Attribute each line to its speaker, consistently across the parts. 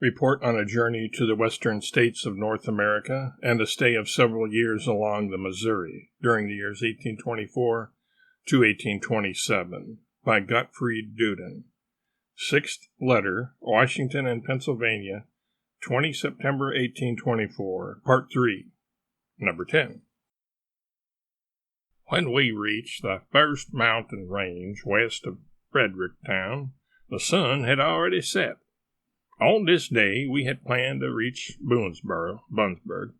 Speaker 1: Report on a journey to the western states of North America and a stay of several years along the Missouri during the years 1824 to 1827 by Gottfried Duden. Sixth letter, Washington and Pennsylvania, 20 September 1824, Part 3, Number 10. When we reached the first mountain range west of Fredericktown, the sun had already set. On this day, we had planned to reach Bunsburg,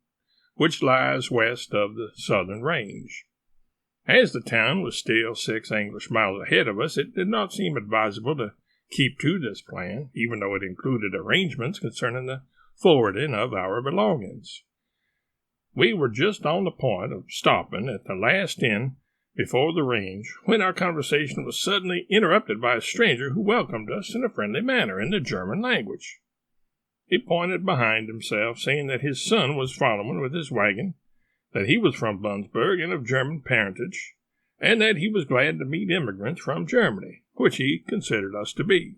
Speaker 1: which lies west of the southern range. As the town was still 6 English miles ahead of us, it did not seem advisable to keep to this plan, even though it included arrangements concerning the forwarding of our belongings. We were just on the point of stopping at the last inn before the range when our conversation was suddenly interrupted by a stranger who welcomed us in a friendly manner in the German language. He pointed behind himself, saying that his son was following with his wagon, that he was from Bunsburg and of German parentage, and that he was glad to meet immigrants from Germany, which he considered us to be.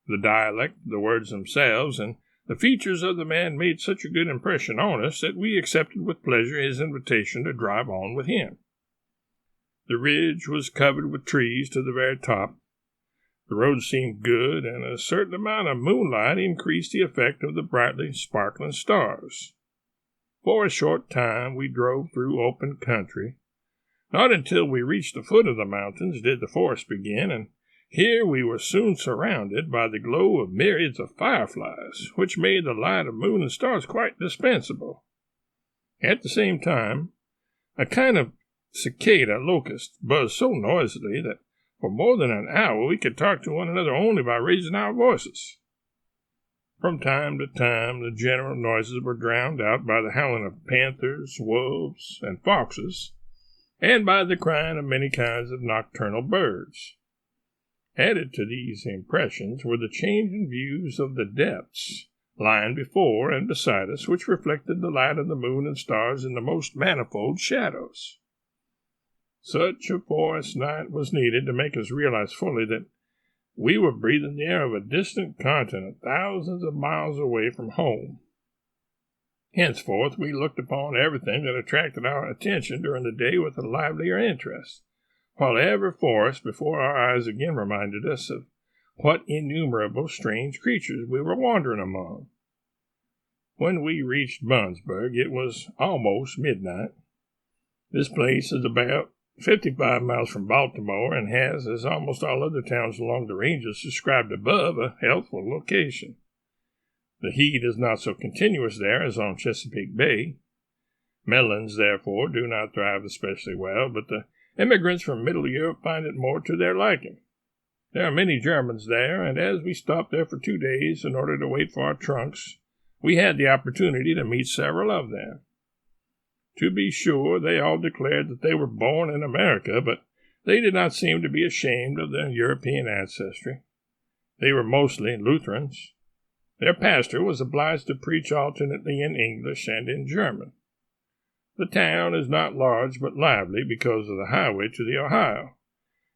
Speaker 1: The dialect, the words themselves, and the features of the man made such a good impression on us that we accepted with pleasure his invitation to drive on with him. The ridge was covered with trees to the very top. The road seemed good, and a certain amount of moonlight increased the effect of the brightly sparkling stars. For a short time we drove through open country. Not until we reached the foot of the mountains did the forest begin, and here we were soon surrounded by the glow of myriads of fireflies, which made the light of moon and stars quite dispensable. At the same time, a kind of cicada locust buzzed so noisily that for more than an hour we could talk to one another only by raising our voices. From time to time the general noises were drowned out by the howling of panthers, wolves, and foxes, and by the crying of many kinds of nocturnal birds. Added to these impressions were the changing views of the depths lying before and beside us, which reflected the light of the moon and stars in the most manifold shadows. Such a forest night was needed to make us realize fully that we were breathing the air of a distant continent thousands of miles away from home. Henceforth we looked upon everything that attracted our attention during the day with a livelier interest, while every forest before our eyes again reminded us of what innumerable strange creatures we were wandering among. When we reached Bunsburg, it was almost midnight. This place is about 55 miles from Baltimore and has, as almost all other towns along the ranges described above, a healthful location. The heat is not so continuous there as on Chesapeake Bay. Melons, therefore, do not thrive especially well, but the immigrants from Middle Europe find it more to their liking. There are many Germans there, and as we stopped there for 2 days in order to wait for our trunks, we had the opportunity to meet several of them. To be sure, they all declared that they were born in America, but they did not seem to be ashamed of their European ancestry. They were mostly Lutherans. Their pastor was obliged to preach alternately in English and in German. The town is not large but lively because of the highway to the Ohio,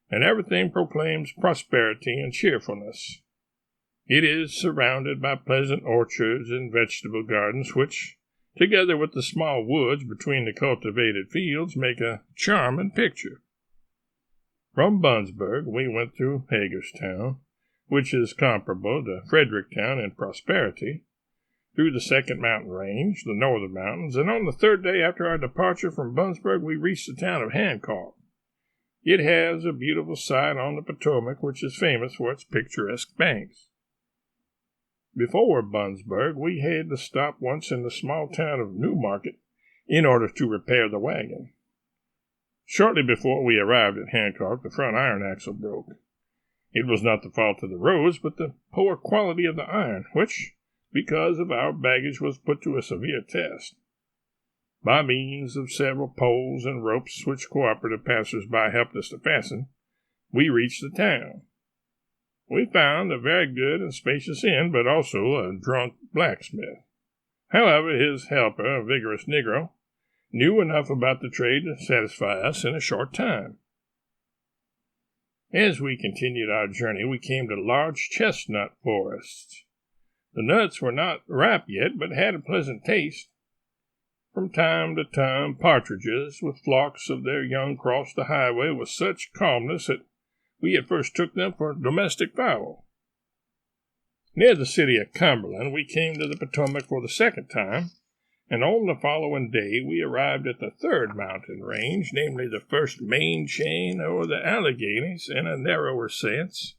Speaker 1: and everything proclaims prosperity and cheerfulness. It is surrounded by pleasant orchards and vegetable gardens which, together with the small woods between the cultivated fields, make a charming picture. From Bunsburg we went through Hagerstown, which is comparable to Fredericktown in prosperity, through the second mountain range, the northern mountains, and on the third day after our departure from Bunsburg we reached the town of Hancock. It has a beautiful site on the Potomac, which is famous for its picturesque banks. Before Bunsburg, we had to stop once in the small town of Newmarket in order to repair the wagon. Shortly before we arrived at Hancock, the front iron axle broke. It was not the fault of the roads, but the poor quality of the iron, which, because of our baggage, was put to a severe test. By means of several poles and ropes which cooperative passers-by helped us to fasten, we reached the town. We found a very good and spacious inn, but also a drunk blacksmith. However, his helper, a vigorous Negro, knew enough about the trade to satisfy us in a short time. As we continued our journey, we came to large chestnut forests. The nuts were not ripe yet, but had a pleasant taste. From time to time, partridges with flocks of their young crossed the highway with such calmness that we at first took them for domestic fowl. Near the city of Cumberland, we came to the Potomac for the second time, and on the following day we arrived at the third mountain range, namely the first main chain or the Alleghanies in a narrower sense.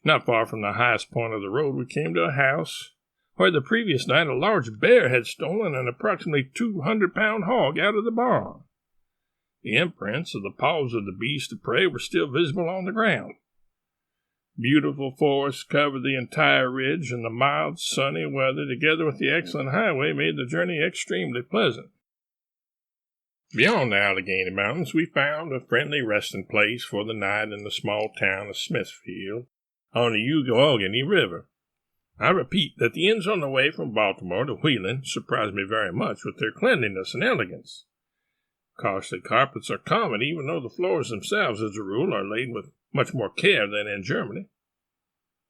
Speaker 1: Not far from the highest point of the road, we came to a house where the previous night a large bear had stolen an approximately 200-pound hog out of the barn. The imprints of the paws of the beast of prey were still visible on the ground. Beautiful forests covered the entire ridge, and the mild, sunny weather, together with the excellent highway, made the journey extremely pleasant. Beyond the Allegheny Mountains, we found a friendly resting place for the night in the small town of Smithfield on the Youghiogheny River. I repeat that the inns on the way from Baltimore to Wheeling surprised me very much with their cleanliness and elegance. Costly carpets are common, even though the floors themselves, as a rule, are laid with much more care than in Germany.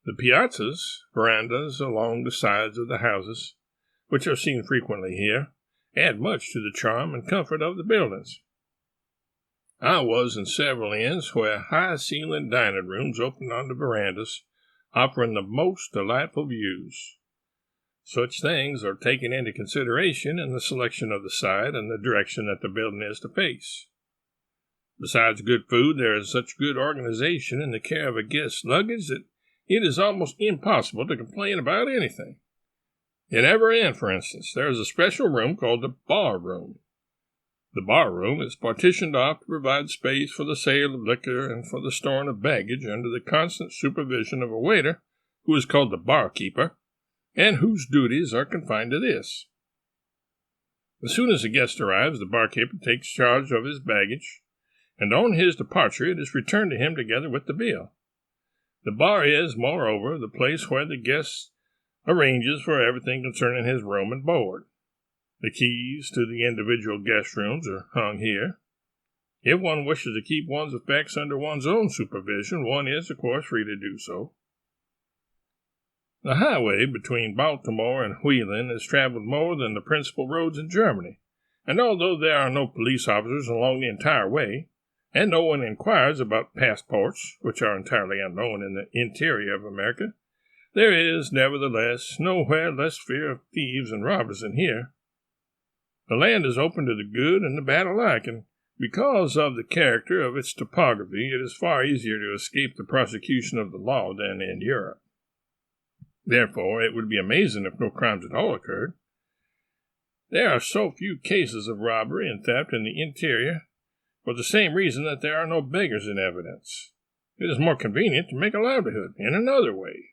Speaker 1: The piazzas, verandas along the sides of the houses, which are seen frequently here, add much to the charm and comfort of the buildings. I was in several inns where high-ceilinged dining rooms opened on the verandas, offering the most delightful views. Such things are taken into consideration in the selection of the site and the direction that the building is to face. Besides good food, there is such good organization in the care of a guest's luggage that it is almost impossible to complain about anything. In every inn, for instance, there is a special room called the bar room. The bar room is partitioned off to provide space for the sale of liquor and for the storing of baggage under the constant supervision of a waiter, who is called the barkeeper, and whose duties are confined to this. As soon as the guest arrives, the barkeeper takes charge of his baggage, and on his departure it is returned to him together with the bill. The bar is, moreover, the place where the guest arranges for everything concerning his room and board. The keys to the individual guest rooms are hung here. If one wishes to keep one's effects under one's own supervision, one is, of course, free to do so. The highway between Baltimore and Wheeling is traveled more than the principal roads in Germany, and although there are no police officers along the entire way, and no one inquires about passports, which are entirely unknown in the interior of America, there is, nevertheless, nowhere less fear of thieves and robbers than here. The land is open to the good and the bad alike, and because of the character of its topography, it is far easier to escape the prosecution of the law than in Europe. Therefore, it would be amazing if no crimes at all occurred. There are so few cases of robbery and theft in the interior, for the same reason that there are no beggars in evidence. It is more convenient to make a livelihood in another way.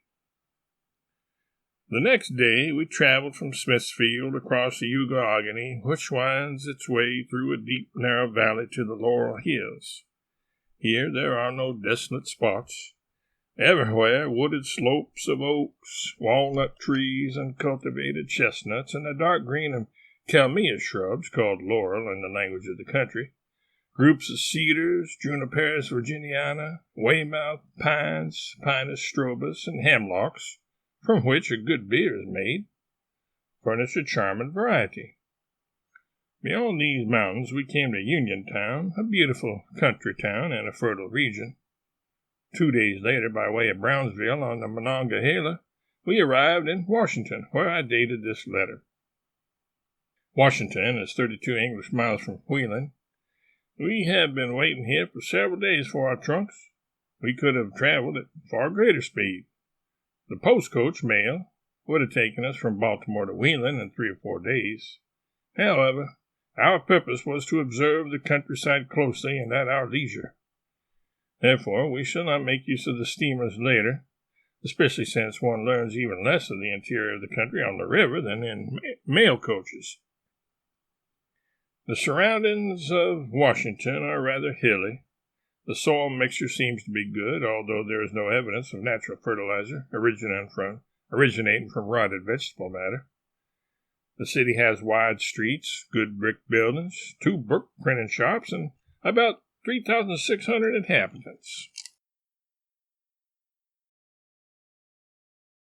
Speaker 1: The next day we traveled from Smithfield across the Youghiogheny, which winds its way through a deep, narrow valley to the Laurel Hills. Here there are no desolate spots. Everywhere wooded slopes of oaks, walnut trees, and cultivated chestnuts, and a dark green of Kalmia shrubs, called laurel in the language of the country, groups of cedars, Juniperus virginiana, Weymouth pines, Pinus strobus, and hemlocks, from which a good beer is made, furnish a charming variety. Beyond these mountains we came to Uniontown, a beautiful country town in a fertile region. 2 days later, by way of Brownsville on the Monongahela, we arrived in Washington, where I dated this letter. Washington is 32 English miles from Wheeling. We have been waiting here for several days for our trunks. We could have traveled at far greater speed. The post-coach mail would have taken us from Baltimore to Wheeling in 3 or 4 days. However, our purpose was to observe the countryside closely and at our leisure. Therefore, we shall not make use of the steamers later, especially since one learns even less of the interior of the country on the river than in mail coaches. The surroundings of Washington are rather hilly. The soil mixture seems to be good, although there is no evidence of natural fertilizer originating from rotted vegetable matter. The city has wide streets, good brick buildings, 2 book printing shops, and about 3,600 inhabitants.